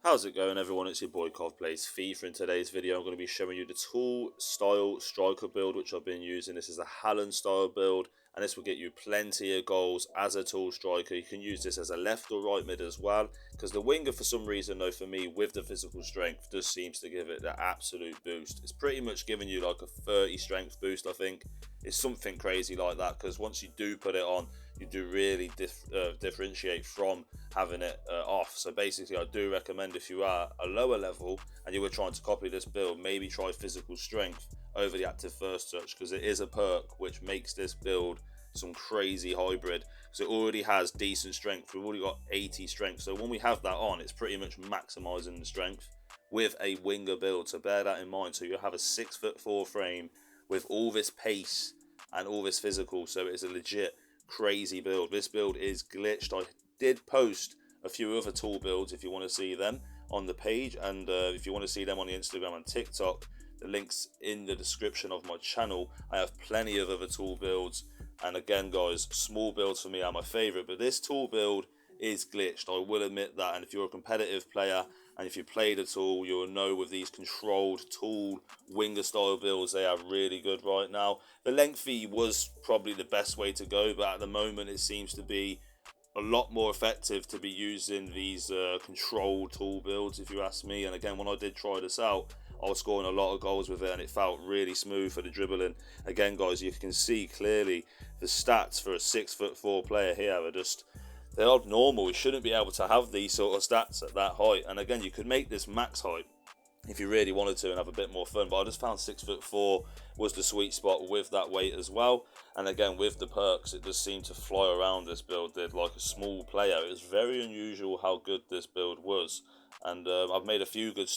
How's it going, everyone? It's your boy Cov Plays FIFA. In today's video I'm going to be showing you the tool style striker build which I've been using. This is a Haaland style build, and this will get you plenty of goals as a tall striker. You can use this as a left or right mid as well, because the winger, for some reason though, for me, with the physical strength, just seems to give it the absolute boost. It's pretty much giving you like a 30 strength boost, I think. It's something crazy like that, because once you do put it on, you do really differentiate from having it off. So basically, I do recommend, if you are a lower level and you were trying to copy this build, maybe try physical strength over the active first touch, because it is a perk which makes this build some crazy hybrid, because it already has decent strength. We've already got 80 strength, so when we have that on, it's pretty much maximizing the strength with a winger build. So bear that in mind. So you have a 6'4" frame with all this pace and all this physical, so it's a legit crazy build. This build is glitched. I did post a few other tool builds if you want to see them on the page, and if you want to see them on the Instagram and TikTok, the links in the description of my channel. I have plenty of other tool builds, and again guys, small builds for me are my favorite, but this tool build is glitched, I will admit that. And if you're a competitive player and if you played at all, you'll know with these controlled tool winger style builds, they are really good right now. The lengthy was probably the best way to go, but at the moment it seems to be a lot more effective to be using these controlled tool builds, if you ask me. And again, when I did try this out, I was scoring a lot of goals with it, and it felt really smooth for the dribbling. Again guys, you can see clearly the stats for a 6'4" player here are just, they're abnormal. We shouldn't be able to have these sort of stats at that height. And again, you could make this max height if you really wanted to and have a bit more fun, but I just found 6'4" was the sweet spot with that weight as well. And again, with the perks, it just seemed to fly around. This build did, like a small player. It was very unusual how good this build was. And I've made a few good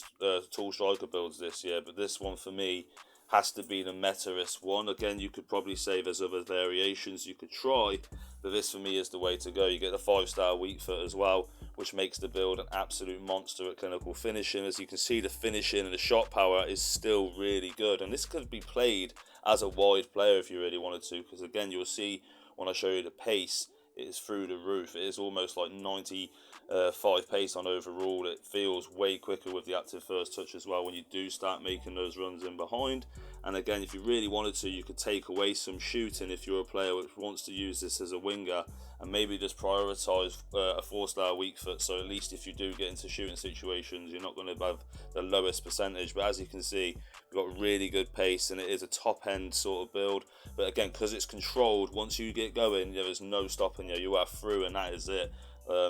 tall striker builds this year, but this one for me has to be the meta-ist one. Again, you could probably say there's other variations you could try, but this for me is the way to go. You get the 5-star weak foot as well, which makes the build an absolute monster at clinical finishing. As you can see, the finishing and the shot power is still really good, and this could be played as a wide player if you really wanted to, because again, you'll see when I show you the pace, it is through the roof. It is almost like 95 pace on overall. It feels way quicker with the active first touch as well when you do start making those runs in behind. And again, if you really wanted to, you could take away some shooting if you're a player which wants to use this as a winger, and maybe just prioritize a 4-star weak foot, so at least if you do get into shooting situations, you're not going to have the lowest percentage. But as you can see, we've got really good pace, and it is a top end sort of build. But again, because it's controlled, once you get going, there's no stopping you. You are through, and that is it.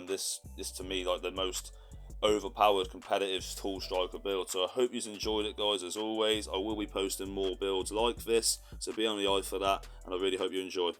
This is to me like the most overpowered competitive tall striker build. So I hope you've enjoyed it, guys. As always, I will be posting more builds like this, so be on the eye for that, and I really hope you enjoy.